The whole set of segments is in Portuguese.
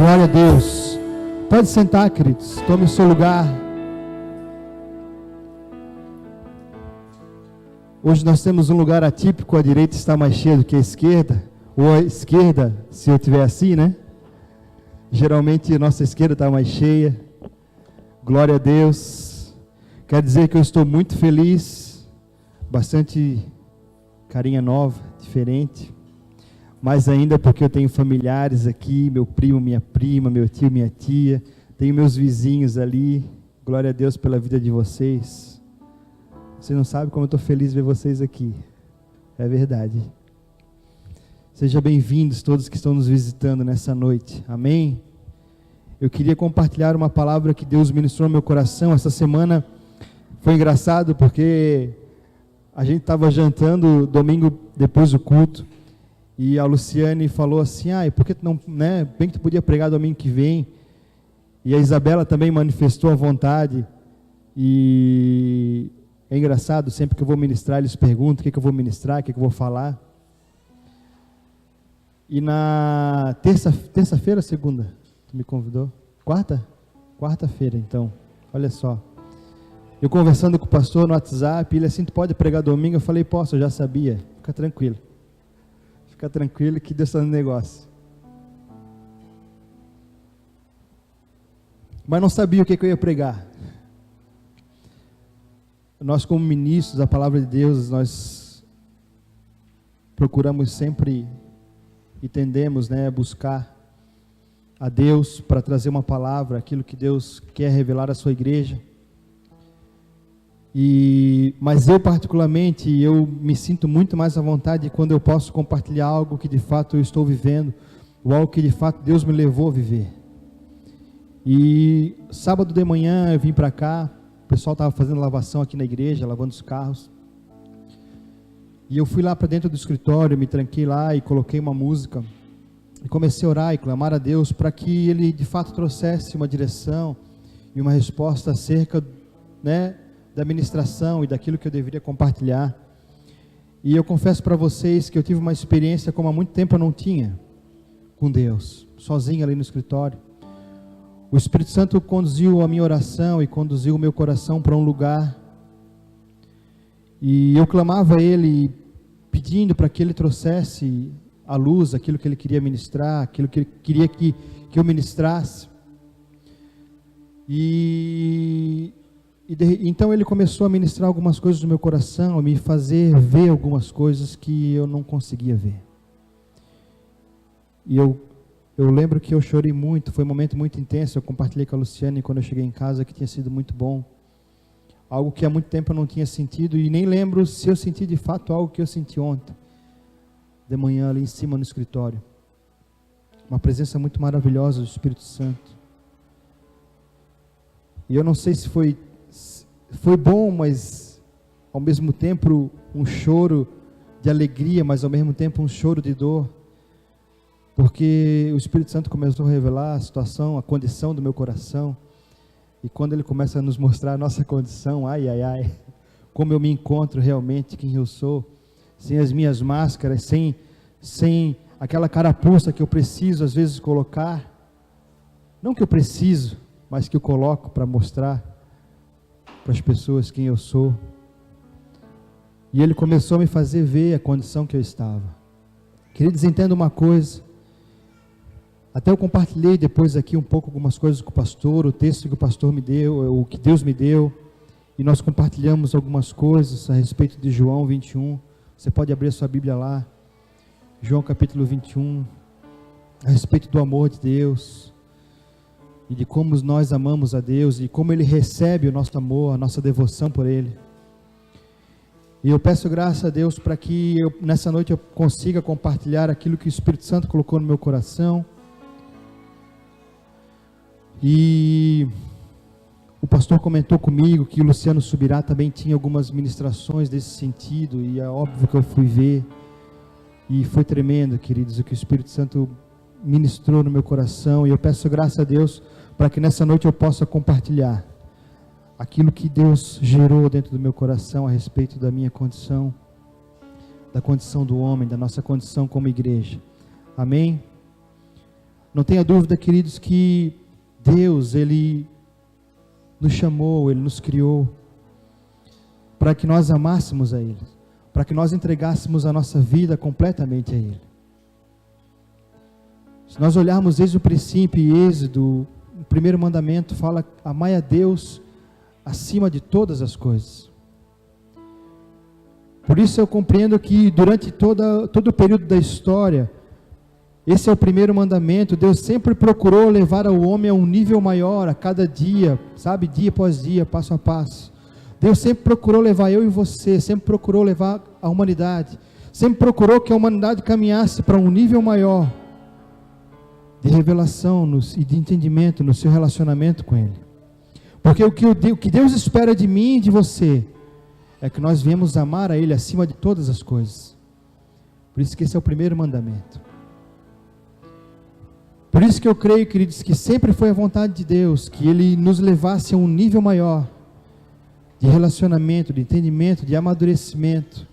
Glória a Deus. Pode sentar, queridos. Tome o seu lugar. Hoje nós temos um lugar atípico. A direita está mais cheia do que a esquerda. Ou a esquerda, se eu tiver assim, né? Geralmente a nossa esquerda está mais cheia. Glória a Deus. Quer dizer que eu estou muito feliz. Bastante carinha nova, diferente. Mais ainda porque eu tenho familiares aqui, meu primo, minha prima, meu tio, minha tia, tenho meus vizinhos ali. Glória a Deus pela vida de vocês. Você não sabe como eu estou feliz de ver vocês aqui. É verdade. Sejam bem-vindos todos que estão nos visitando nessa noite. Amém? Eu queria compartilhar uma palavra que Deus ministrou no meu coração. Essa semana foi engraçado porque a gente estava jantando domingo depois do culto. E a Luciane falou assim, por que tu não, né, bem que tu podia pregar domingo que vem. E a Isabela também manifestou a vontade. E é engraçado, sempre que eu vou ministrar, eles perguntam o que eu vou ministrar, o que eu vou falar. E na terça-feira, segunda, tu me convidou? Quarta-feira, então, olha só. Eu conversando com o pastor no WhatsApp, ele assim, tu pode pregar domingo? Eu falei, posso, eu já sabia, fica tranquilo. Fica tranquilo que Deus está no negócio. Mas não sabia o que eu ia pregar. Nós como ministros da palavra de Deus, nós procuramos sempre e tendemos, buscar a Deus para trazer uma palavra, aquilo que Deus quer revelar à sua igreja. Mas eu particularmente, eu me sinto muito mais à vontade quando eu posso compartilhar algo que de fato eu estou vivendo, ou algo que de fato Deus me levou a viver. E sábado de manhã eu vim para cá, o pessoal estava fazendo lavação aqui na igreja, lavando os carros, e eu fui lá para dentro do escritório, me tranquei lá e coloquei uma música, e comecei a orar e clamar a Deus para que Ele de fato trouxesse uma direção e uma resposta acerca, da ministração e daquilo que eu deveria compartilhar. E eu confesso para vocês que eu tive uma experiência como há muito tempo eu não tinha com Deus, sozinho ali no escritório. O Espírito Santo conduziu a minha oração e conduziu o meu coração para um lugar, e eu clamava a Ele pedindo para que Ele trouxesse à luz aquilo que Ele queria ministrar, aquilo que Ele queria que eu ministrasse. Então Ele começou a ministrar algumas coisas no meu coração, a me fazer ver algumas coisas que eu não conseguia ver. E eu lembro que eu chorei muito, foi um momento muito intenso. Eu compartilhei com a Luciane quando eu cheguei em casa que tinha sido muito bom. Algo que há muito tempo eu não tinha sentido, e nem lembro se eu senti de fato algo que eu senti ontem, de manhã ali em cima no escritório. Uma presença muito maravilhosa do Espírito Santo. E eu não sei se foi bom, mas ao mesmo tempo um choro de alegria, mas ao mesmo tempo um choro de dor, porque o Espírito Santo começou a revelar a situação, a condição do meu coração. E quando Ele começa a nos mostrar a nossa condição, como eu me encontro realmente, quem eu sou, sem as minhas máscaras, sem aquela carapuça que eu preciso às vezes colocar, não que eu preciso, mas que eu coloco para mostrar para as pessoas quem eu sou. E Ele começou a me fazer ver a condição que eu estava. Queridos, entenda uma coisa. Até eu compartilhei depois aqui um pouco algumas coisas com o pastor, o texto que o pastor me deu, o que Deus me deu, e nós compartilhamos algumas coisas a respeito de João 21. Você pode abrir a sua Bíblia lá, João capítulo 21, a respeito do amor de Deus, e de como nós amamos a Deus, e como Ele recebe o nosso amor, a nossa devoção por Ele. E eu peço graça a Deus para que nessa noite eu consiga compartilhar aquilo que o Espírito Santo colocou no meu coração. E o pastor comentou comigo que o Luciano Subirá também tinha algumas ministrações desse sentido, e é óbvio que eu fui ver, e foi tremendo, queridos, o que o Espírito Santo ministrou no meu coração. E eu peço graça a Deus para que nessa noite eu possa compartilhar aquilo que Deus gerou dentro do meu coração a respeito da minha condição, da condição do homem, da nossa condição como igreja. Amém? Não tenha dúvida, queridos, que Deus, Ele nos chamou, Ele nos criou para que nós amássemos a Ele, para que nós entregássemos a nossa vida completamente a Ele. Se nós olharmos desde o princípio e Êxodo, o primeiro mandamento fala: amai a Deus acima de todas as coisas. Por isso eu compreendo que durante todo o período da história, esse é o primeiro mandamento. Deus sempre procurou levar o homem a um nível maior, a cada dia, sabe, dia após dia, passo a passo. Deus sempre procurou levar eu e você, sempre procurou levar a humanidade, sempre procurou que a humanidade caminhasse para um nível maior de revelação e de entendimento no seu relacionamento com Ele. Porque o que Deus espera de mim e de você é que nós viemos amar a Ele acima de todas as coisas. Por isso que esse é o primeiro mandamento. Por isso que eu creio, queridos, que sempre foi a vontade de Deus que Ele nos levasse a um nível maior de relacionamento, de entendimento, de amadurecimento.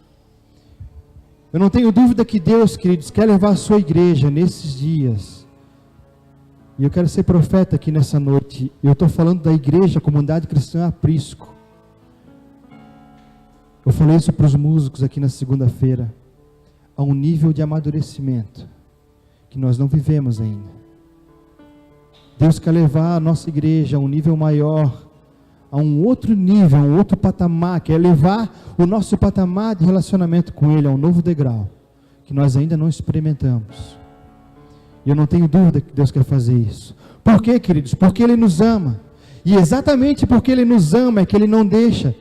Eu não tenho dúvida que Deus, queridos, quer levar a sua igreja nesses dias. E eu quero ser profeta aqui nessa noite. Eu estou falando da igreja, comunidade cristã Aprisco. Eu falei isso para os músicos aqui na segunda-feira. A um nível de amadurecimento que nós não vivemos ainda. Deus quer levar a nossa igreja a um nível maior, a um outro nível, a um outro patamar, quer levar o nosso patamar de relacionamento com Ele a um novo degrau, que nós ainda não experimentamos. E eu não tenho dúvida que Deus quer fazer isso. Por quê, queridos? Porque Ele nos ama. E exatamente porque Ele nos ama é que Ele não deixa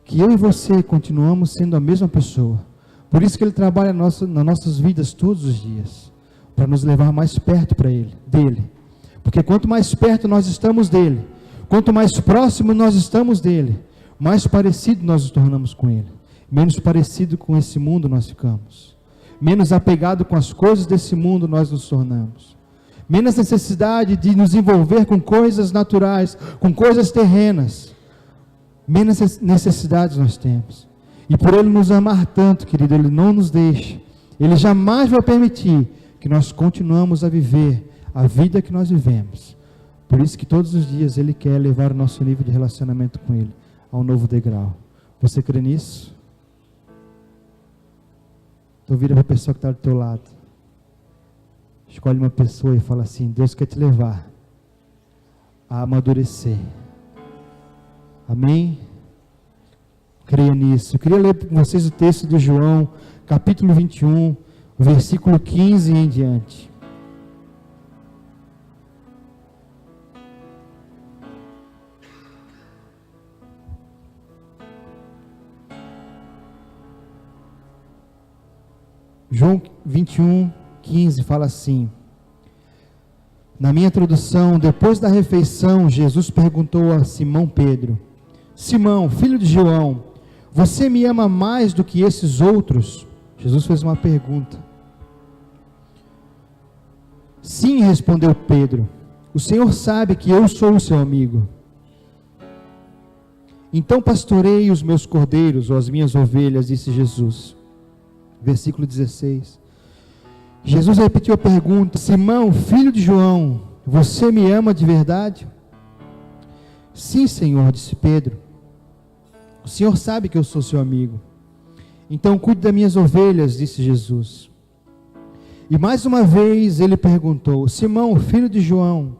que eu e você continuamos sendo a mesma pessoa. Por isso que Ele trabalha nas nossas vidas todos os dias, para nos levar mais perto dEle. Porque quanto mais perto nós estamos dEle, quanto mais próximo nós estamos dEle, mais parecido nós nos tornamos com Ele. Menos parecido com esse mundo nós ficamos. Menos apegado com as coisas desse mundo nós nos tornamos. Menos necessidade de nos envolver com coisas naturais, com coisas terrenas. Menos necessidades nós temos. E por Ele nos amar tanto, querido, Ele não nos deixa. Ele jamais vai permitir que nós continuamos a viver a vida que nós vivemos. Por isso que todos os dias Ele quer levar o nosso nível de relacionamento com Ele a um novo degrau. Você crê nisso? Então vira para a pessoa que está do teu lado. Escolhe uma pessoa e fala assim: Deus quer te levar a amadurecer. Amém? Creia nisso. Eu queria ler para vocês o texto de João, capítulo 21, versículo 15 em diante. João 21, 15 fala assim: na minha introdução, depois da refeição, Jesus perguntou a Simão Pedro: Simão, filho de João, você me ama mais do que esses outros? Jesus fez uma pergunta. Sim, respondeu Pedro, o Senhor sabe que eu sou o seu amigo. Então pastorei os meus cordeiros ou as minhas ovelhas, disse Jesus. Versículo 16. Jesus repetiu a pergunta: Simão, filho de João, você me ama de verdade? Sim, Senhor, disse Pedro. O Senhor sabe que eu sou seu amigo. Então cuide das minhas ovelhas, disse Jesus. E mais uma vez ele perguntou: Simão, filho de João,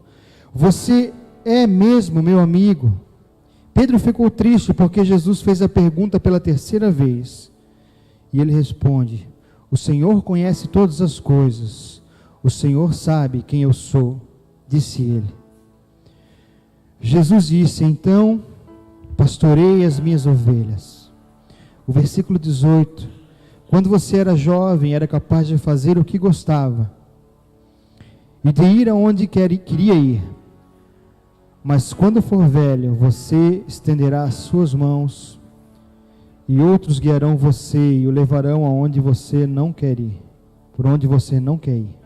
você é mesmo meu amigo? Pedro ficou triste porque Jesus fez a pergunta pela terceira vez. E ele responde: o Senhor conhece todas as coisas, o Senhor sabe quem eu sou, disse ele. Jesus disse: então pastorei as minhas ovelhas. O versículo 18: quando você era jovem, era capaz de fazer o que gostava e de ir aonde queria ir, mas quando for velho, você estenderá as suas mãos e outros guiarão você e o levarão aonde você não quer ir, por onde você não quer ir.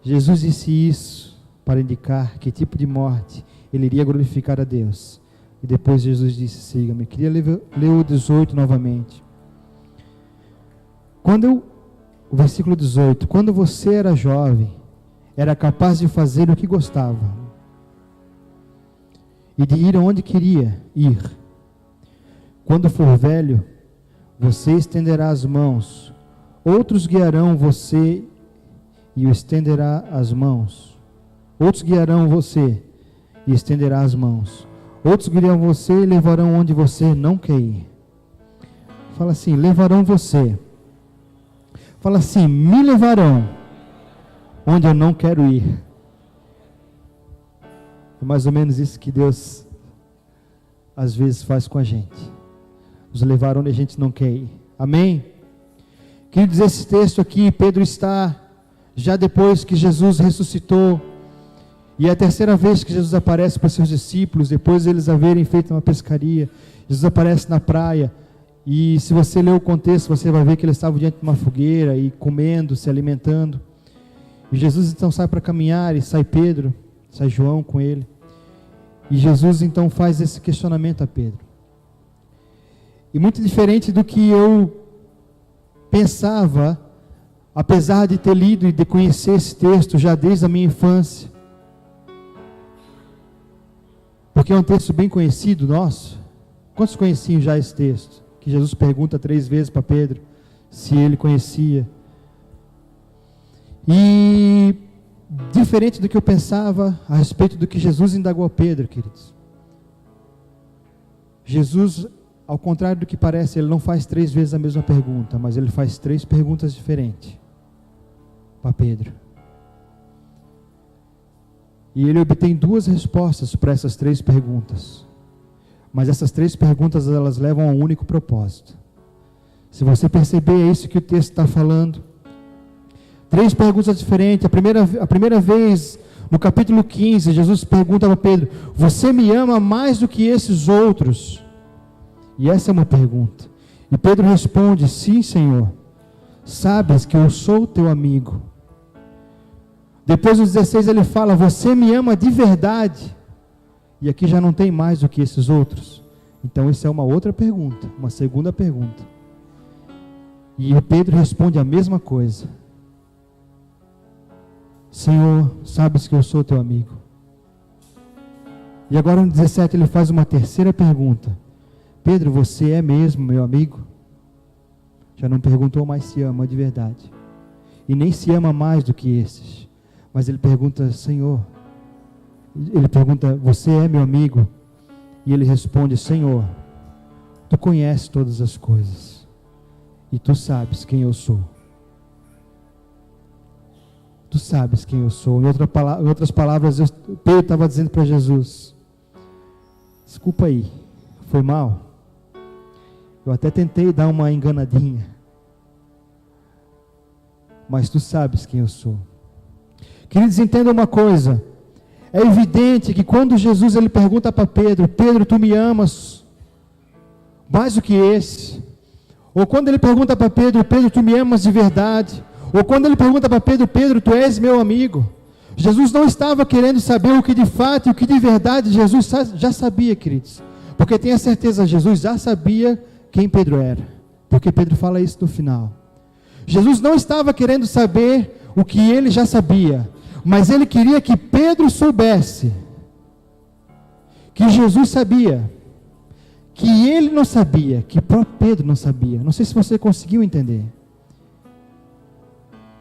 Jesus disse isso para indicar que tipo de morte ele iria glorificar a Deus. E depois Jesus disse: siga-me. Queria ler o 18 novamente. Quando eu o versículo 18: quando você era jovem, era capaz de fazer o que gostava e de ir aonde queria ir. Quando for velho, você estenderá as mãos, outros guiarão você e o estenderá as mãos. Outros guiarão você e estenderá as mãos. Outros guiarão você e levarão onde você não quer ir. Fala assim: levarão você. Fala assim: me levarão onde eu não quero ir. É mais ou menos isso que Deus às vezes faz com a gente. Nos levar onde a gente não quer ir. Amém? Queridos, esse texto aqui, Pedro está já depois que Jesus ressuscitou, e é a terceira vez que Jesus aparece para os seus discípulos, depois de eles haverem feito uma pescaria. Jesus aparece na praia, e se você ler o contexto, você vai ver que eles estavam diante de uma fogueira, e comendo, se alimentando, e Jesus então sai para caminhar, e sai Pedro, sai João com ele, e Jesus então faz esse questionamento a Pedro, e muito diferente do que eu pensava, apesar de ter lido e de conhecer esse texto já desde a minha infância, porque é um texto bem conhecido nosso. Quantos conheciam já esse texto? Que Jesus pergunta 3 vezes para Pedro se ele conhecia. E diferente do que eu pensava a respeito do que Jesus indagou a Pedro, queridos. Jesus, ao contrário do que parece, ele não faz 3 vezes a mesma pergunta, mas ele faz 3 perguntas diferentes para Pedro. E ele obtém 2 respostas para essas 3 perguntas. Mas essas 3 perguntas, elas levam a um único propósito. Se você perceber, é isso que o texto está falando. 3 perguntas diferentes. A primeira vez, no capítulo 15, Jesus pergunta para Pedro: você me ama mais do que esses outros? E essa é uma pergunta. E Pedro responde: sim, Senhor, sabes que eu sou teu amigo. Depois, no 16, ele fala: você me ama de verdade? E aqui já não tem mais do que esses outros. Então, isso é uma outra pergunta, uma segunda pergunta. E Pedro responde a mesma coisa: Senhor, sabes que eu sou teu amigo. E agora no 17 ele faz uma terceira pergunta: Pedro, você é mesmo meu amigo? Já não perguntou mais se ama de verdade, e nem se ama mais do que esses, mas ele pergunta: Senhor, ele pergunta: você é meu amigo? E ele responde: Senhor, tu conheces todas as coisas, e tu sabes quem eu sou. Tu sabes quem eu sou. Em outras palavras, Pedro estava dizendo para Jesus: desculpa aí, foi mal. Eu até tentei dar uma enganadinha, mas tu sabes quem eu sou. Queridos, entendam uma coisa. É evidente que quando Jesus ele pergunta para Pedro: Pedro, tu me amas mais do que esse? Ou quando ele pergunta para Pedro: Pedro, tu me amas de verdade? Ou quando ele pergunta para Pedro: Pedro, tu és meu amigo? Jesus não estava querendo saber o que de fato e o que de verdade Jesus já sabia, queridos. Porque tenha certeza, Jesus já sabia quem Pedro era. Porque Pedro fala isso no final. Jesus não estava querendo saber o que ele já sabia, mas ele queria que Pedro soubesse que Jesus sabia, que ele não sabia, que próprio Pedro não sabia. Não sei se você conseguiu entender.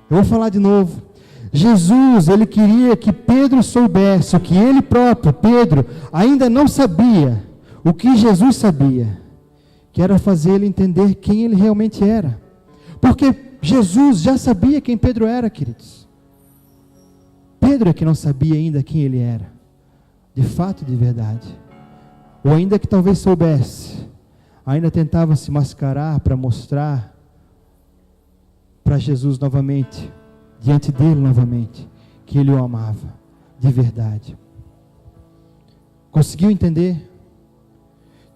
Eu vou falar de novo. Jesus, ele queria que Pedro soubesse o que ele próprio, Pedro, ainda não sabia, o que Jesus sabia, que era fazer ele entender quem ele realmente era. Porque Jesus já sabia quem Pedro era, queridos. Pedro é que não sabia ainda quem ele era, de fato, de verdade. Ou ainda que talvez soubesse, ainda tentava se mascarar para mostrar para Jesus novamente, diante dele novamente, que ele o amava de verdade. Conseguiu entender?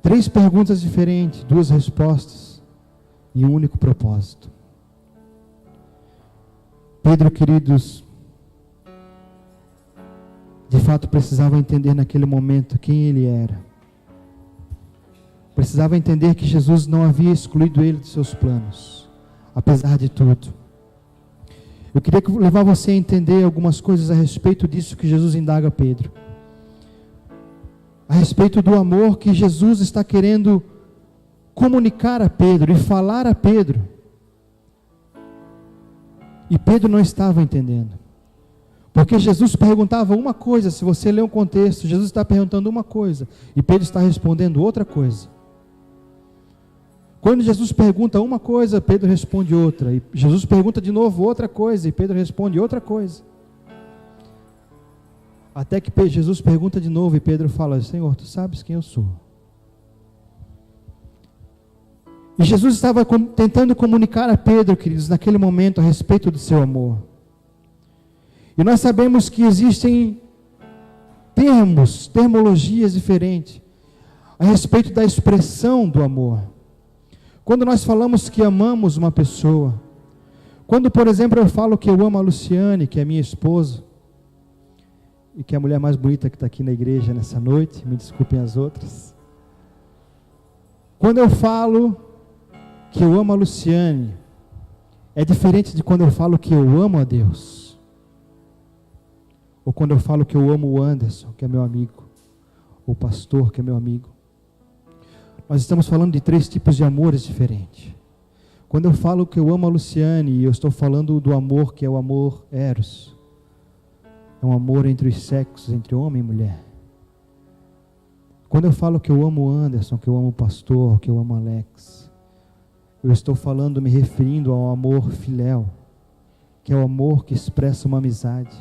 3 perguntas diferentes, 2 respostas e um único propósito. Pedro, queridos, de fato precisava entender naquele momento quem ele era. Precisava entender que Jesus não havia excluído ele de seus planos, apesar de tudo. Eu queria levar você a entender algumas coisas a respeito disso que Jesus indaga a Pedro. A respeito do amor que Jesus está querendo comunicar a Pedro e falar a Pedro. E Pedro não estava entendendo. Porque Jesus perguntava uma coisa, se você ler o contexto, Jesus está perguntando uma coisa, e Pedro está respondendo outra coisa. Quando Jesus pergunta uma coisa, Pedro responde outra, e Jesus pergunta de novo outra coisa, e Pedro responde outra coisa. Até que Jesus pergunta de novo, e Pedro fala: Senhor, tu sabes quem eu sou. E Jesus estava tentando comunicar a Pedro, queridos, naquele momento, a respeito do seu amor. E nós sabemos que existem termologias diferentes a respeito da expressão do amor. Quando nós falamos que amamos uma pessoa, quando, por exemplo, eu falo que eu amo a Luciane, que é minha esposa, e que é a mulher mais bonita que está aqui na igreja nessa noite, me desculpem as outras. Quando eu falo que eu amo a Luciane, é diferente de quando eu falo que eu amo a Deus. Ou quando eu falo que eu amo o Anderson, que é meu amigo, ou o pastor, que é meu amigo. Nós estamos falando de 3 tipos de amores diferentes. Quando eu falo que eu amo a Luciane, eu estou falando do amor que é o amor eros. É um amor entre os sexos, entre homem e mulher. Quando eu falo que eu amo o Anderson, que eu amo o pastor, que eu amo o Alex, eu estou falando, me referindo ao amor filéu, que é o amor que expressa uma amizade.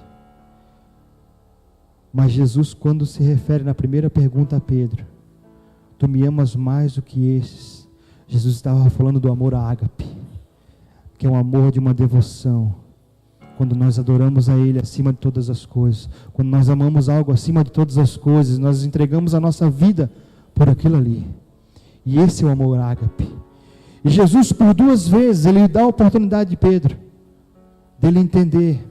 Mas Jesus, quando se refere na primeira pergunta a Pedro, tu me amas mais do que esses, Jesus estava falando do amor ágape, que é um amor de uma devoção, quando nós adoramos a Ele acima de todas as coisas, quando nós amamos algo acima de todas as coisas, nós entregamos a nossa vida por aquilo ali, e esse é o amor ágape. E Jesus, por 2 vezes, Ele dá a oportunidade de Pedro, dele entender,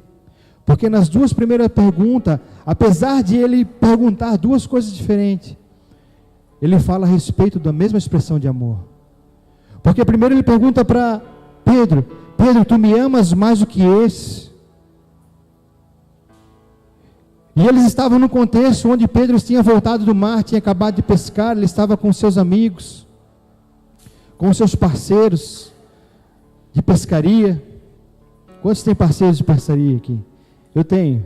porque nas 2 primeiras perguntas, apesar de ele perguntar 2 coisas diferentes, ele fala a respeito da mesma expressão de amor. Porque primeiro ele pergunta para Pedro: Pedro, tu me amas mais do que esse? E eles estavam no contexto onde Pedro tinha voltado do mar, tinha acabado de pescar, ele estava com seus amigos, com seus parceiros de pescaria. Quantos tem parceiros de pescaria aqui? Eu tenho.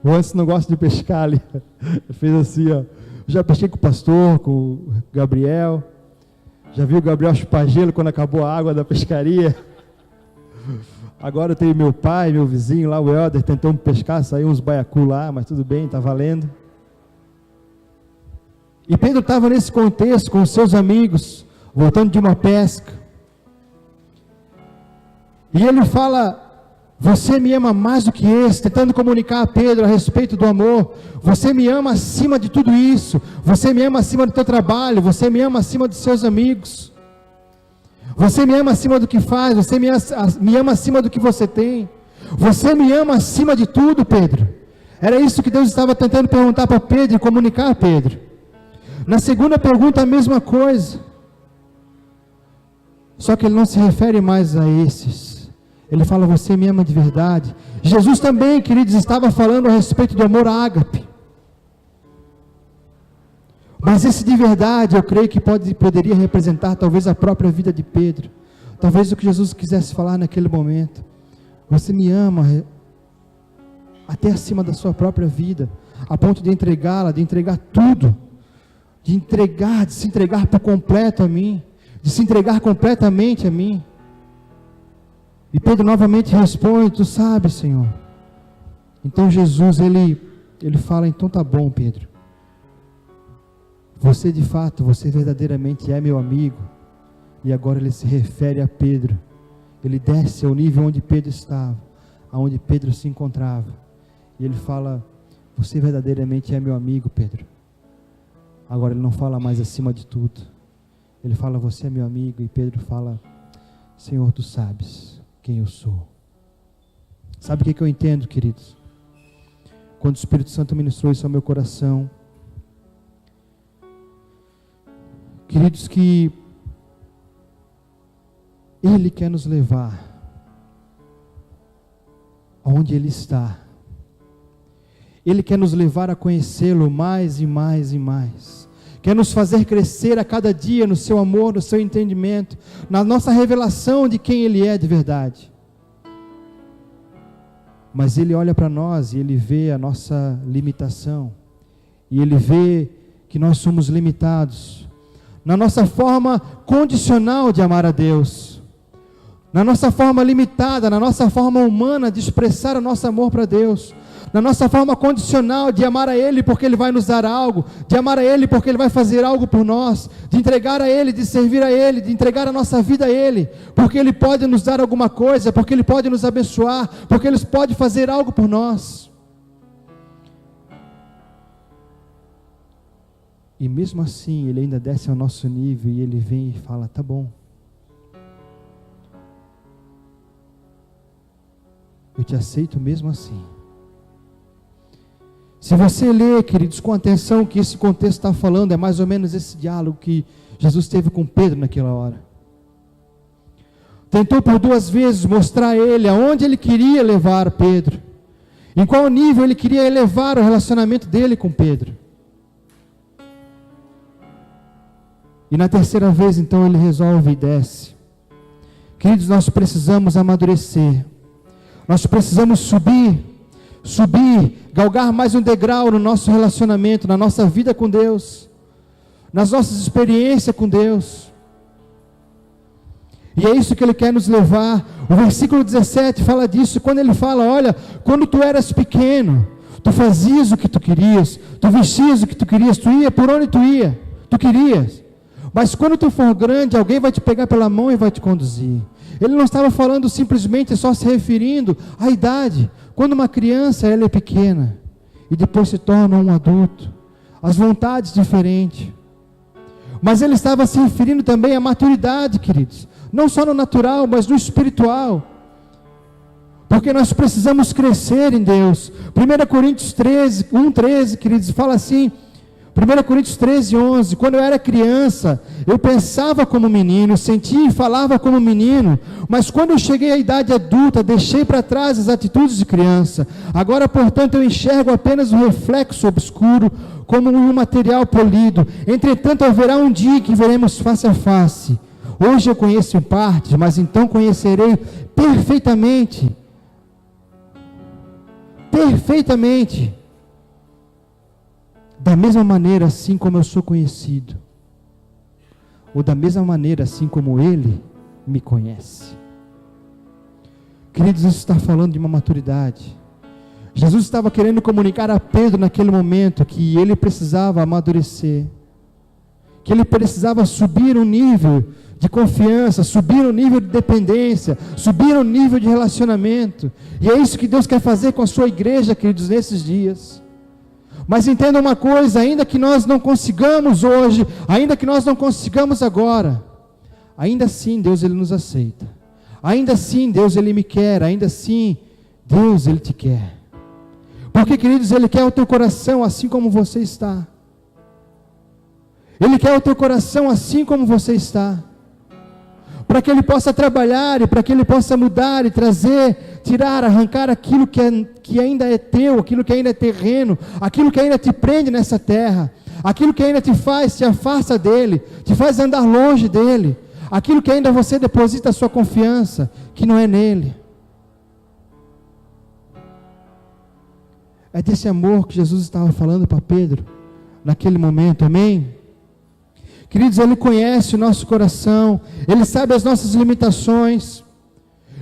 O Anderson não gosta de pescar ali. Ele fez assim, ó. Já pesquei com o pastor, com o Gabriel. Já vi o Gabriel chupar gelo quando acabou a água da pescaria. Agora eu tenho meu pai, meu vizinho lá, o Helder, tentou me pescar, saiu uns baiacu lá, mas tudo bem, está valendo. E Pedro estava nesse contexto com os seus amigos, voltando de uma pesca. E ele fala: você me ama mais do que esse, tentando comunicar a Pedro a respeito do amor. Você me ama acima de tudo isso. Você me ama acima do teu trabalho. Você me ama acima dos seus amigos. Você me ama acima do que faz. Você me ama acima do que você tem. Você me ama acima de tudo, Pedro. Era isso que Deus estava tentando perguntar para Pedro e comunicar a Pedro. Na segunda pergunta, a mesma coisa. Só que ele não se refere mais a esses. Ele fala: você me ama de verdade. Jesus também, queridos, estava falando a respeito do amor ágape. Mas esse de verdade, eu creio que poderia representar talvez a própria vida de Pedro. Talvez o que Jesus quisesse falar naquele momento. Você me ama até acima da sua própria vida, a ponto de entregá-la, de entregar tudo, de se entregar por completo a mim, de se entregar completamente a mim. E Pedro novamente responde: tu sabes, Senhor. Então Jesus, ele fala: então tá bom, Pedro. Você de fato, você verdadeiramente é meu amigo. E agora ele se refere a Pedro. Ele desce ao nível onde Pedro estava, aonde Pedro se encontrava. E ele fala: você verdadeiramente é meu amigo, Pedro. Agora ele não fala mais acima de tudo. Ele fala: você é meu amigo. E Pedro fala: Senhor, tu sabes quem eu sou. Sabe o que eu entendo, queridos? Quando o Espírito Santo ministrou isso ao meu coração, queridos, que Ele quer nos levar aonde Ele está. Ele quer nos levar a conhecê-lo mais e mais e mais. Quer nos fazer crescer a cada dia no seu amor, no seu entendimento, na nossa revelação de quem Ele é de verdade. Mas Ele olha para nós e Ele vê a nossa limitação. E Ele vê que nós somos limitados na nossa forma condicional de amar a Deus, na nossa forma limitada, na nossa forma humana de expressar o nosso amor para Deus, na nossa forma condicional de amar a Ele porque Ele vai nos dar algo, de amar a Ele porque Ele vai fazer algo por nós, de entregar a Ele, de servir a Ele, de entregar a nossa vida a Ele, porque Ele pode nos dar alguma coisa, porque Ele pode nos abençoar, porque Ele pode fazer algo por nós. E mesmo assim, Ele ainda desce ao nosso nível e Ele vem e fala, tá bom. Eu te aceito mesmo assim. Se você ler, queridos, com atenção o que esse contexto está falando, é mais ou menos esse diálogo que Jesus teve com Pedro naquela hora. Tentou por 2 vezes mostrar a ele aonde ele queria levar Pedro, em qual nível ele queria elevar o relacionamento dele com Pedro. E na 3ª vez, então, ele resolve e desce. Queridos, nós precisamos amadurecer. Nós precisamos subir, galgar mais um degrau no nosso relacionamento, na nossa vida com Deus, nas nossas experiências com Deus. E é isso que Ele quer nos levar. O versículo 17 fala disso, quando Ele fala, olha, quando tu eras pequeno, tu fazias o que tu querias, tu vestias o que tu querias, tu ia por onde tu querias. Mas quando tu for grande, alguém vai te pegar pela mão e vai te conduzir. Ele não estava falando simplesmente, só se referindo à idade. Quando uma criança, ela é pequena, e depois se torna um adulto, as vontades diferentes. Mas ele estava se referindo também à maturidade, queridos. Não só no natural, mas no espiritual. Porque nós precisamos crescer em Deus. 1 Coríntios 1:13, queridos, fala assim, 1 Coríntios 13:11, quando eu era criança, eu pensava como menino, sentia e falava como menino, mas quando eu cheguei à idade adulta, deixei para trás as atitudes de criança. Agora, portanto, eu enxergo apenas um reflexo obscuro, como um material polido. Entretanto, haverá um dia que veremos face a face. Hoje eu conheço em parte, mas então conhecerei perfeitamente. Perfeitamente. Da mesma maneira, assim como eu sou conhecido, ou da mesma maneira, assim como Ele me conhece. Queridos, isso está falando de uma maturidade. Jesus estava querendo comunicar a Pedro naquele momento que ele precisava amadurecer, que ele precisava subir um nível de confiança, subir um nível de dependência, subir um nível de relacionamento. E é isso que Deus quer fazer com a sua igreja, queridos, nesses dias. Mas entenda uma coisa, ainda que nós não consigamos hoje, ainda que nós não consigamos agora, ainda assim Deus Ele nos aceita, ainda assim Deus Ele me quer, ainda assim Deus Ele te quer, porque, queridos, Ele quer o teu coração assim como você está, Ele quer o teu coração assim como você está, para que Ele possa trabalhar e para que Ele possa mudar e trazer, tirar, arrancar aquilo que ainda é teu, aquilo que ainda é terreno, aquilo que ainda te prende nessa terra, aquilo que ainda te afasta dEle, te faz andar longe dEle, aquilo que ainda você deposita a sua confiança, que não é nele. É desse amor que Jesus estava falando para Pedro, naquele momento, amém? Queridos, Ele conhece o nosso coração, Ele sabe as nossas limitações,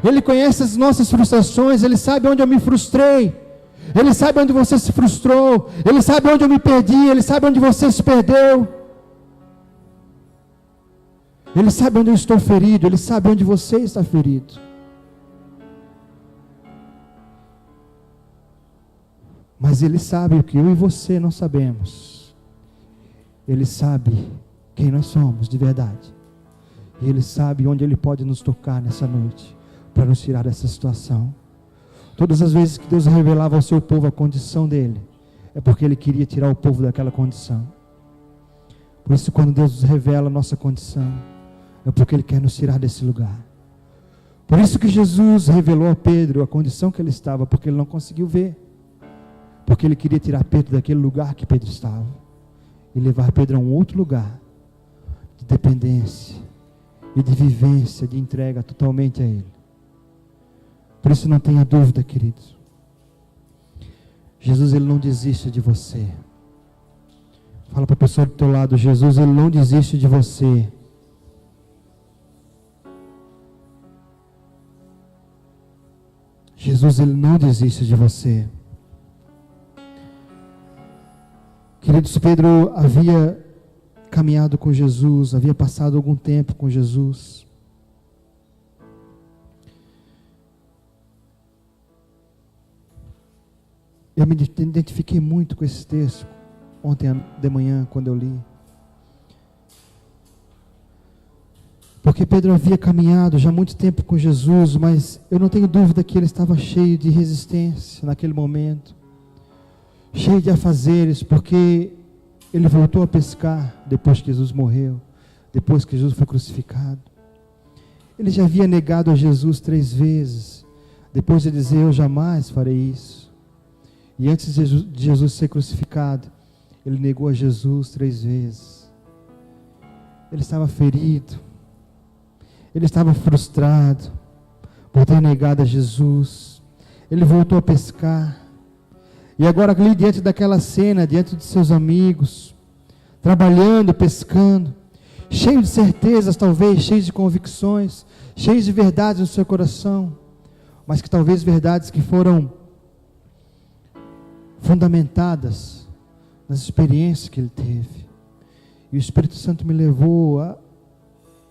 Ele conhece as nossas frustrações, Ele sabe onde eu me frustrei, Ele sabe onde você se frustrou, Ele sabe onde eu me perdi, Ele sabe onde você se perdeu, Ele sabe onde eu estou ferido, Ele sabe onde você está ferido. Mas Ele sabe o que eu e você não sabemos, Ele sabe quem nós somos de verdade, e Ele sabe onde Ele pode nos tocar nessa noite, para nos tirar dessa situação. Todas as vezes que Deus revelava ao seu povo a condição dele, é porque Ele queria tirar o povo daquela condição. Por isso, quando Deus nos revela a nossa condição, é porque Ele quer nos tirar desse lugar. Por isso que Jesus revelou a Pedro a condição que ele estava, porque ele não conseguiu ver. Porque ele queria tirar Pedro daquele lugar que Pedro estava e levar Pedro a um outro lugar de dependência e de vivência, de entrega totalmente a Ele. Por isso não tenha dúvida, queridos. Jesus, Ele não desiste de você. Fala para a pessoa do teu lado: Jesus, Ele não desiste de você. Jesus, Ele não desiste de você. Queridos, Pedro havia caminhado com Jesus, havia passado algum tempo com Jesus. Eu me identifiquei muito com esse texto ontem de manhã, quando eu li. Porque Pedro havia caminhado já há muito tempo com Jesus, mas eu não tenho dúvida que ele estava cheio de resistência naquele momento, cheio de afazeres, porque ele voltou a pescar depois que Jesus morreu, depois que Jesus foi crucificado. Ele já havia negado a Jesus 3 vezes, depois de dizer: eu jamais farei isso. E antes de Jesus ser crucificado, ele negou a Jesus 3 vezes. Ele estava ferido, ele estava frustrado por ter negado a Jesus. Ele voltou a pescar. E agora ali diante daquela cena, diante de seus amigos, trabalhando, pescando, cheio de certezas talvez, cheio de convicções, cheio de verdades no seu coração, mas que talvez verdades que foram fundamentadas nas experiências que ele teve. E o Espírito Santo me levou a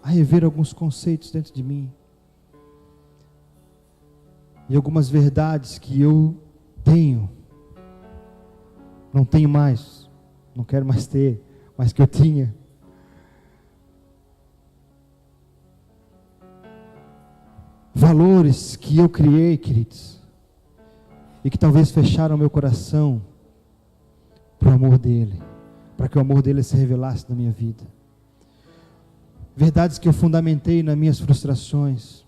rever alguns conceitos dentro de mim. E algumas verdades que eu tenho, não tenho mais, não quero mais ter, mas que eu tinha. Valores que eu criei, queridos, e que talvez fecharam meu coração para o amor dele, para que o amor dele se revelasse na minha vida. Verdades que eu fundamentei nas minhas frustrações,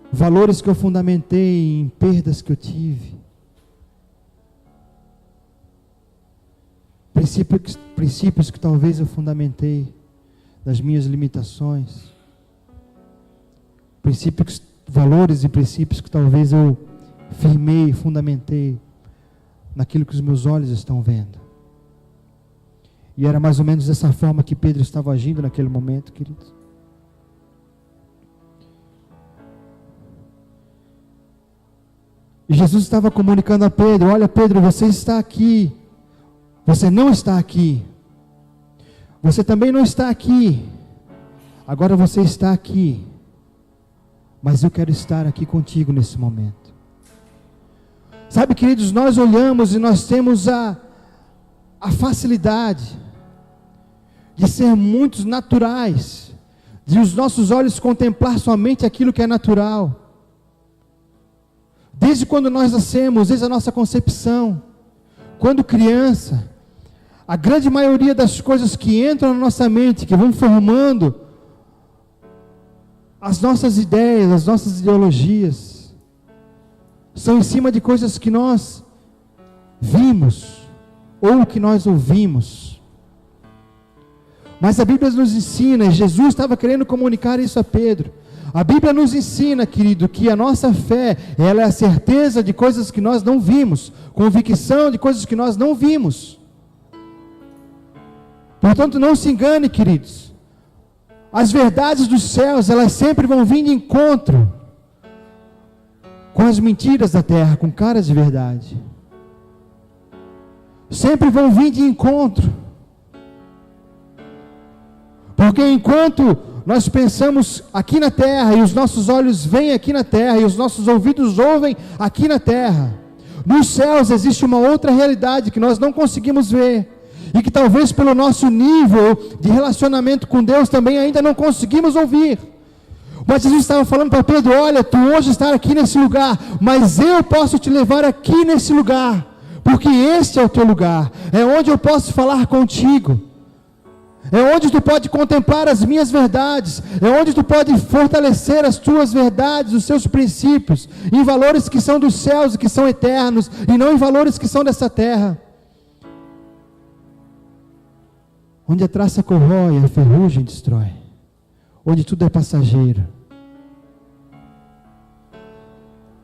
valores que eu fundamentei em perdas que eu tive, princípios que talvez eu fundamentei nas minhas limitações, valores e princípios que talvez eu firmei, fundamentei naquilo que os meus olhos estão vendo. E era mais ou menos dessa forma que Pedro estava agindo naquele momento, queridos. E Jesus estava comunicando a Pedro: olha, Pedro, você está aqui, você não está aqui, você também não está aqui, agora você está aqui, mas eu quero estar aqui contigo nesse momento. Sabe, queridos, nós olhamos e nós temos a facilidade de ser muitos naturais, de os nossos olhos contemplar somente aquilo que é natural. Desde quando nós nascemos, desde a nossa concepção, quando criança, a grande maioria das coisas que entram na nossa mente, que vão formando as nossas ideias, as nossas ideologias, são em cima de coisas que nós vimos, ou que nós ouvimos. Mas a Bíblia nos ensina, e Jesus estava querendo comunicar isso a Pedro. A Bíblia nos ensina, querido, que a nossa fé, ela é a certeza de coisas que nós não vimos, convicção de coisas que nós não vimos. Portanto, não se engane, queridos. As verdades dos céus, elas sempre vão vir de encontro com as mentiras da terra, com caras de verdade. Sempre vão vir de encontro. Porque enquanto nós pensamos aqui na terra, e os nossos olhos veem aqui na terra, e os nossos ouvidos ouvem aqui na terra, nos céus existe uma outra realidade que nós não conseguimos ver, e que talvez pelo nosso nível de relacionamento com Deus também ainda não conseguimos ouvir. Mas Jesus estava falando para Pedro: olha, tu hoje está aqui nesse lugar, mas eu posso te levar aqui nesse lugar, porque este é o teu lugar, é onde eu posso falar contigo. É onde tu pode contemplar as minhas verdades. É onde tu pode fortalecer as tuas verdades, os seus princípios, em valores que são dos céus e que são eternos, e não em valores que são dessa terra. Onde a traça corrói, a ferrugem destrói. Onde tudo é passageiro.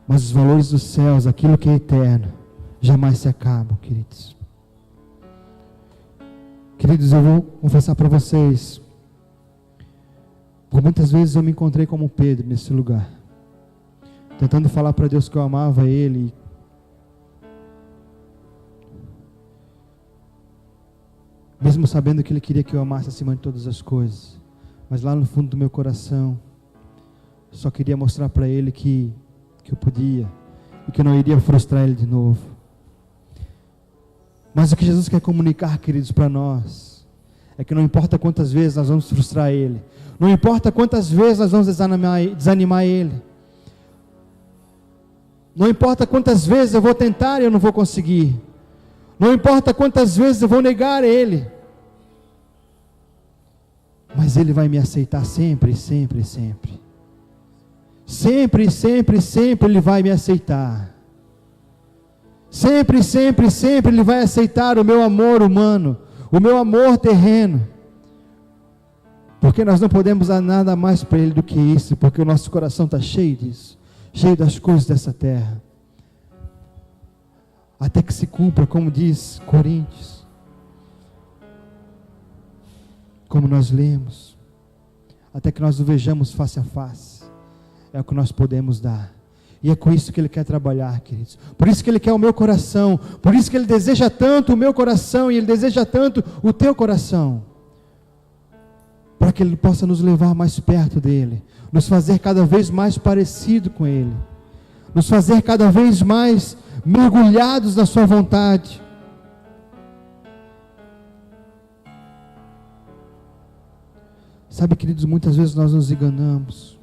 Mas os valores dos céus, aquilo que é eterno, jamais se acabam, queridos. Queridos, eu vou confessar para vocês, por muitas vezes eu me encontrei como Pedro nesse lugar, tentando falar para Deus que eu amava Ele, mesmo sabendo que Ele queria que eu amasse acima de todas as coisas, mas lá no fundo do meu coração, só queria mostrar para Ele que eu podia, e que eu não iria frustrar Ele de novo. Mas o que Jesus quer comunicar, queridos, para nós, é que não importa quantas vezes nós vamos frustrar Ele, não importa quantas vezes nós vamos desanimar Ele, não importa quantas vezes eu vou tentar e eu não vou conseguir, não importa quantas vezes eu vou negar Ele, mas Ele vai me aceitar sempre, sempre, sempre. Sempre, sempre, sempre Ele vai me aceitar. Sempre, sempre, sempre Ele vai aceitar o meu amor humano, o meu amor terreno. Porque nós não podemos dar nada mais para Ele do que isso, porque o nosso coração está cheio disso, cheio das coisas dessa terra. Até que se cumpra, como diz Coríntios, como nós lemos, até que nós o vejamos face a face, é o que nós podemos dar. E é com isso que Ele quer trabalhar, queridos. Por isso que Ele quer o meu coração. Por isso que Ele deseja tanto o meu coração. E Ele deseja tanto o teu coração. Para que Ele possa nos levar mais perto dEle. Nos fazer cada vez mais parecido com Ele. Nos fazer cada vez mais mergulhados na sua vontade. Sabe, queridos, muitas vezes nós nos enganamos.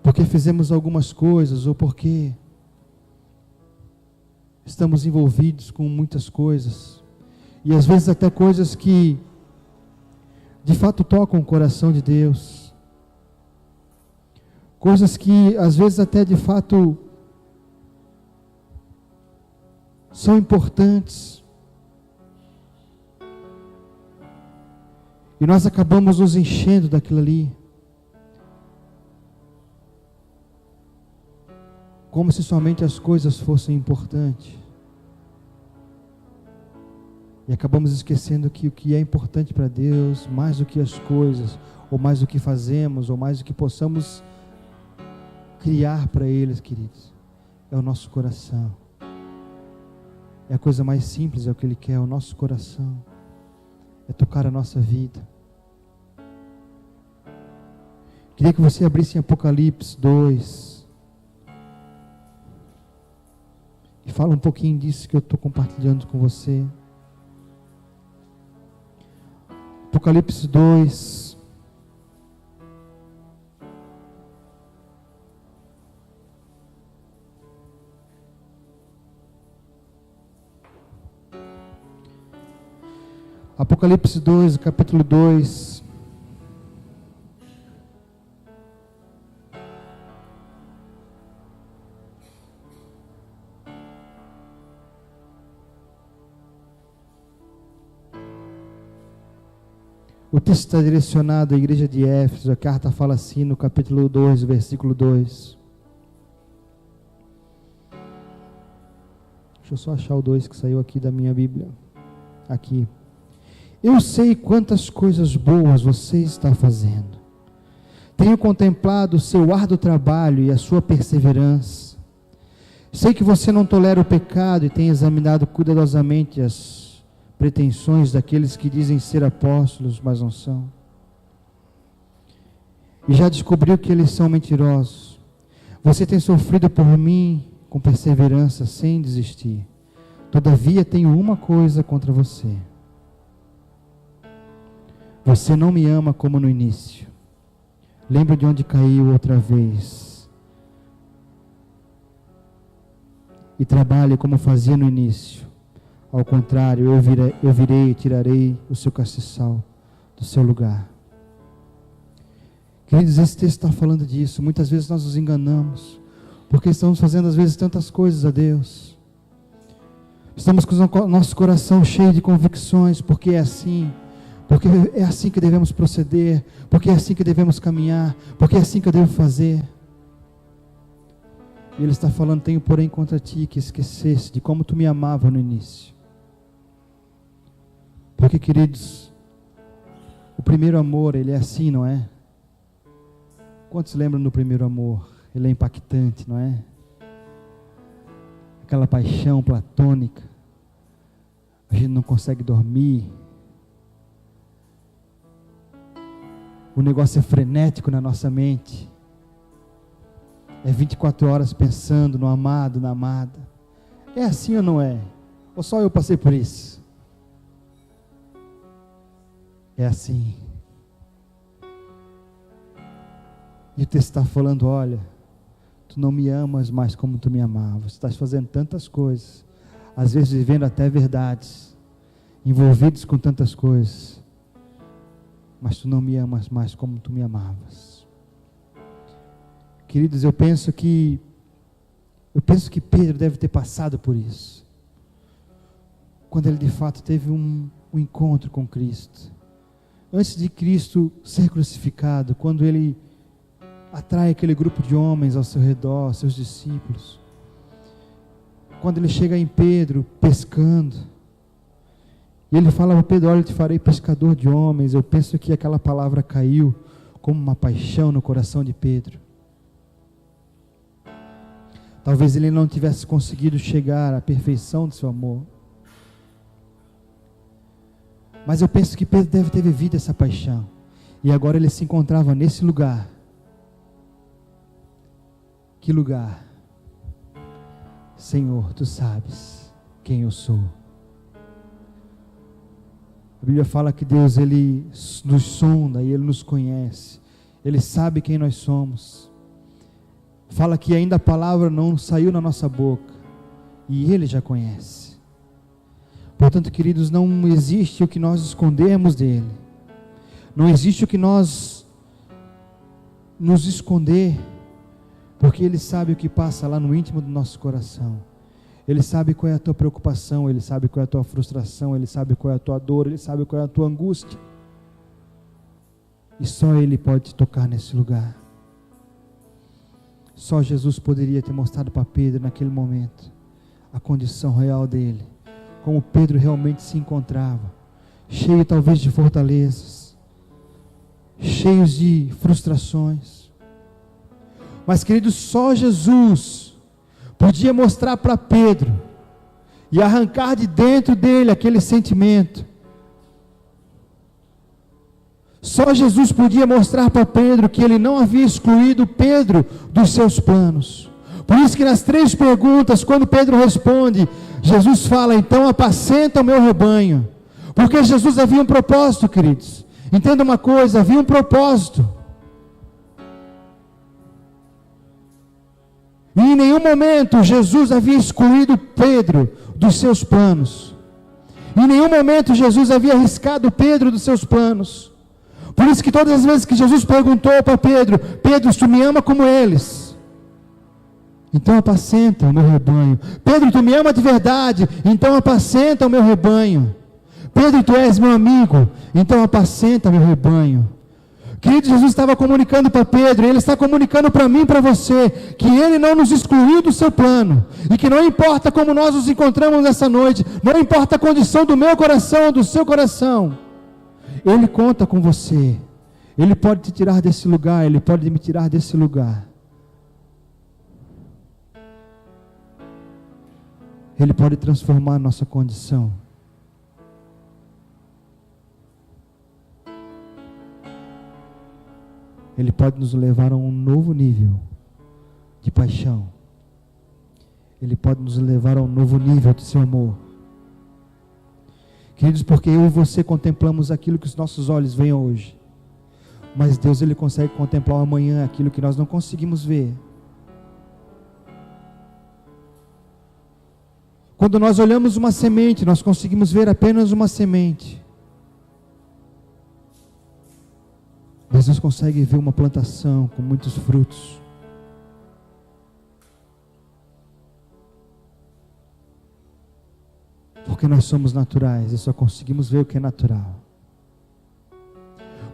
Porque fizemos algumas coisas, ou porque estamos envolvidos com muitas coisas, e às vezes até coisas que de fato tocam o coração de Deus, coisas que às vezes até de fato são importantes, e nós acabamos nos enchendo daquilo ali, como se somente as coisas fossem importantes. E acabamos esquecendo que o que é importante para Deus, mais do que as coisas, ou mais do que fazemos, ou mais do que possamos criar para eles, queridos, é o nosso coração. É a coisa mais simples, é o que Ele quer, é o nosso coração. É tocar a nossa vida. Queria que você abrisse em Apocalipse 2. E fala um pouquinho disso que eu estou compartilhando com você. Apocalipse 2. Apocalipse 2, capítulo 2. O texto está direcionado à igreja de Éfeso. A carta fala assim no capítulo 2, versículo 2. Deixa eu só achar o 2 que saiu aqui da minha Bíblia. Aqui. Eu sei quantas coisas boas você está fazendo. Tenho contemplado o seu árduo trabalho e a sua perseverança. Sei que você não tolera o pecado e tem examinado cuidadosamente as pretensões daqueles que dizem ser apóstolos, mas não são. E já descobriu que eles são mentirosos. Você tem sofrido por mim com perseverança, sem desistir. Todavia tenho uma coisa contra você. Você não me ama como no início. Lembra de onde caiu outra vez. E trabalhe como fazia no início. Ao contrário, eu virei e tirarei o seu castiçal do seu lugar. Queridos, esse texto está falando disso. Muitas vezes nós nos enganamos, porque estamos fazendo às vezes tantas coisas a Deus. Estamos com o nosso coração cheio de convicções, porque é assim que devemos proceder, porque é assim que devemos caminhar, porque é assim que eu devo fazer. E Ele está falando: tenho porém contra ti que esquecesse de como tu me amava no início. Porque, queridos, o primeiro amor, ele é assim, não é? Quantos lembram do primeiro amor? Ele é impactante, não é? Aquela paixão platônica. A gente não consegue dormir. O negócio é frenético na nossa mente. É 24 horas pensando no amado, na amada. É assim ou não é? Ou só eu passei por isso? É assim. E o texto está falando: olha, tu não me amas mais como tu me amavas. Tu estás fazendo tantas coisas, às vezes vivendo até verdades, envolvidos com tantas coisas, mas tu não me amas mais como tu me amavas. Queridos, eu penso que Pedro deve ter passado por isso, quando ele de fato teve um encontro com Cristo. Antes de Cristo ser crucificado, quando ele atrai aquele grupo de homens ao seu redor, seus discípulos, quando ele chega em Pedro pescando, e ele fala para Pedro: olha, eu te farei pescador de homens. Eu penso que aquela palavra caiu como uma paixão no coração de Pedro. Talvez ele não tivesse conseguido chegar à perfeição do seu amor, mas eu penso que Pedro deve ter vivido essa paixão, e agora ele se encontrava nesse lugar. Que lugar? Senhor, tu sabes quem eu sou. A Bíblia fala que Deus, Ele nos sonda e Ele nos conhece. Ele sabe quem nós somos. Fala que ainda a palavra não saiu na nossa boca, e Ele já conhece. Portanto, queridos, não existe o que nós escondemos dEle. Não existe o que nós nos esconder, porque Ele sabe o que passa lá no íntimo do nosso coração. Ele sabe qual é a tua preocupação, Ele sabe qual é a tua frustração, Ele sabe qual é a tua dor, Ele sabe qual é a tua angústia. E só Ele pode te tocar nesse lugar. Só Jesus poderia ter mostrado para Pedro naquele momento a condição real dele, como Pedro realmente se encontrava, cheio talvez de fortalezas, cheios de frustrações. Mas, queridos, só Jesus podia mostrar para Pedro e arrancar de dentro dele aquele sentimento. Só Jesus podia mostrar para Pedro que ele não havia excluído Pedro dos seus planos. Por isso que nas 3 perguntas, quando Pedro responde, Jesus fala: então apacenta o meu rebanho. Porque Jesus havia um propósito, queridos. Entenda uma coisa, havia um propósito. E em nenhum momento Jesus havia excluído Pedro dos seus planos. Em nenhum momento Jesus havia arriscado Pedro dos seus planos. Por isso que todas as vezes que Jesus perguntou para Pedro: Pedro, tu me ama como eles? Então apacenta o meu rebanho. Pedro, tu me ama de verdade? Então apacenta o meu rebanho. Pedro, tu és meu amigo? Então apacenta o meu rebanho. Querido, Jesus estava comunicando para Pedro, e Ele está comunicando para mim e para você, que Ele não nos excluiu do seu plano, e que não importa como nós nos encontramos nessa noite, não importa a condição do meu coração ou do seu coração, Ele conta com você. Ele pode te tirar desse lugar, Ele pode me tirar desse lugar. Ele pode transformar a nossa condição. Ele pode nos levar a um novo nível de paixão. Ele pode nos levar a um novo nível do seu amor. Queridos, porque eu e você contemplamos aquilo que os nossos olhos veem hoje. Mas Deus, Ele consegue contemplar amanhã aquilo que nós não conseguimos ver. Quando nós olhamos uma semente, nós conseguimos ver apenas uma semente. Mas Deus consegue ver uma plantação com muitos frutos. Porque nós somos naturais e só conseguimos ver o que é natural.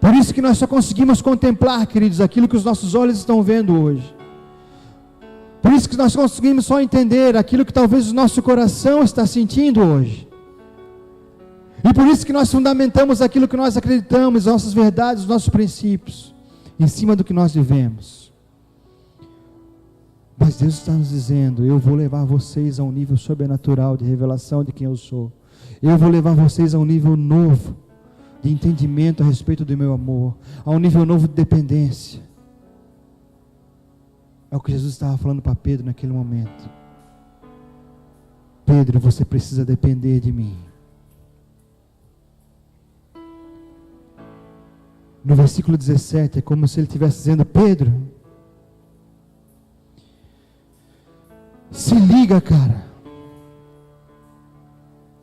Por isso que nós só conseguimos contemplar, queridos, aquilo que os nossos olhos estão vendo hoje. Por isso que nós conseguimos só entender aquilo que talvez o nosso coração está sentindo hoje. E por isso que nós fundamentamos aquilo que nós acreditamos, nossas verdades, os nossos princípios, em cima do que nós vivemos. Mas Deus está nos dizendo: eu vou levar vocês a um nível sobrenatural de revelação de quem eu sou. Eu vou levar vocês a um nível novo de entendimento a respeito do meu amor, a um nível novo de dependência. É o que Jesus estava falando para Pedro naquele momento. Pedro, você precisa depender de mim. No versículo 17, é como se ele estivesse dizendo: Pedro, se liga, cara.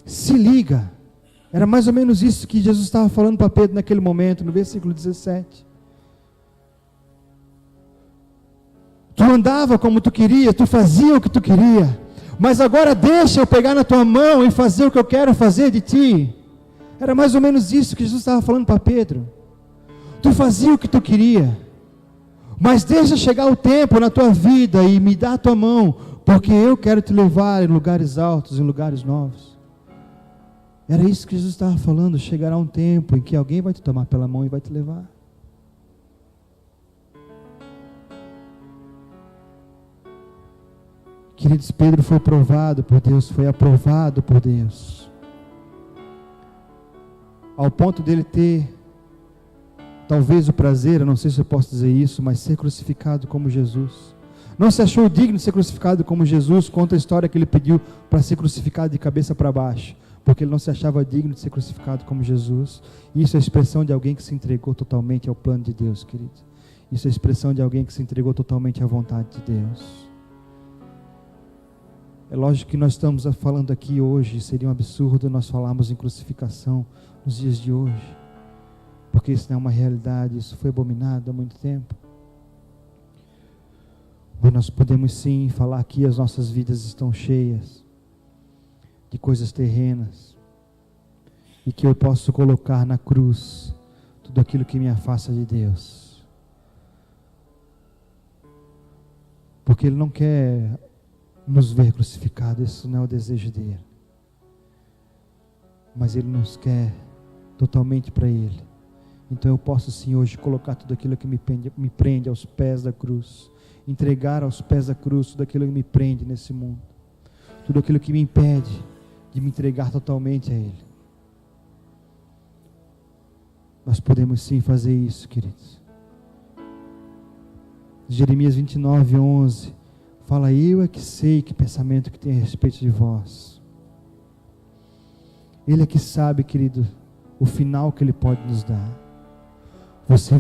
Se liga. Era mais ou menos isso que Jesus estava falando para Pedro naquele momento, no versículo 17. Tu andava como tu queria, tu fazia o que tu queria, mas agora deixa eu pegar na tua mão e fazer o que eu quero fazer de ti. Era mais ou menos isso que Jesus estava falando para Pedro. Tu fazia o que tu queria, mas deixa chegar o tempo na tua vida e me dá a tua mão, porque eu quero te levar em lugares altos, em lugares novos. Era isso que Jesus estava falando. Chegará um tempo em que alguém vai te tomar pela mão e vai te levar. Queridos, Pedro foi provado por Deus, foi aprovado por Deus, ao ponto dele ter, talvez o prazer, eu não sei se eu posso dizer isso, mas ser crucificado como Jesus. Não se achou digno de ser crucificado como Jesus. Conta a história que ele pediu para ser crucificado de cabeça para baixo, porque ele não se achava digno de ser crucificado como Jesus. Isso é a expressão de alguém que se entregou totalmente ao plano de Deus, queridos. Isso é a expressão de alguém que se entregou totalmente à vontade de Deus. É lógico que nós estamos falando aqui hoje, seria um absurdo nós falarmos em crucificação nos dias de hoje, porque isso não é uma realidade, isso foi abominado há muito tempo. Mas nós podemos sim falar que as nossas vidas estão cheias de coisas terrenas, e que eu posso colocar na cruz tudo aquilo que me afasta de Deus, porque Ele não quer nos ver crucificados, isso não é o desejo dele, mas Ele nos quer totalmente para Ele. Então eu posso sim hoje colocar tudo aquilo que me prende aos pés da cruz, entregar aos pés da cruz tudo aquilo que me prende nesse mundo, tudo aquilo que me impede de me entregar totalmente a Ele. Nós podemos sim fazer isso, queridos. Jeremias 29:11 fala: eu é que sei que pensamento que tem a respeito de vós. Ele é que sabe, querido, o final que Ele pode nos dar. Você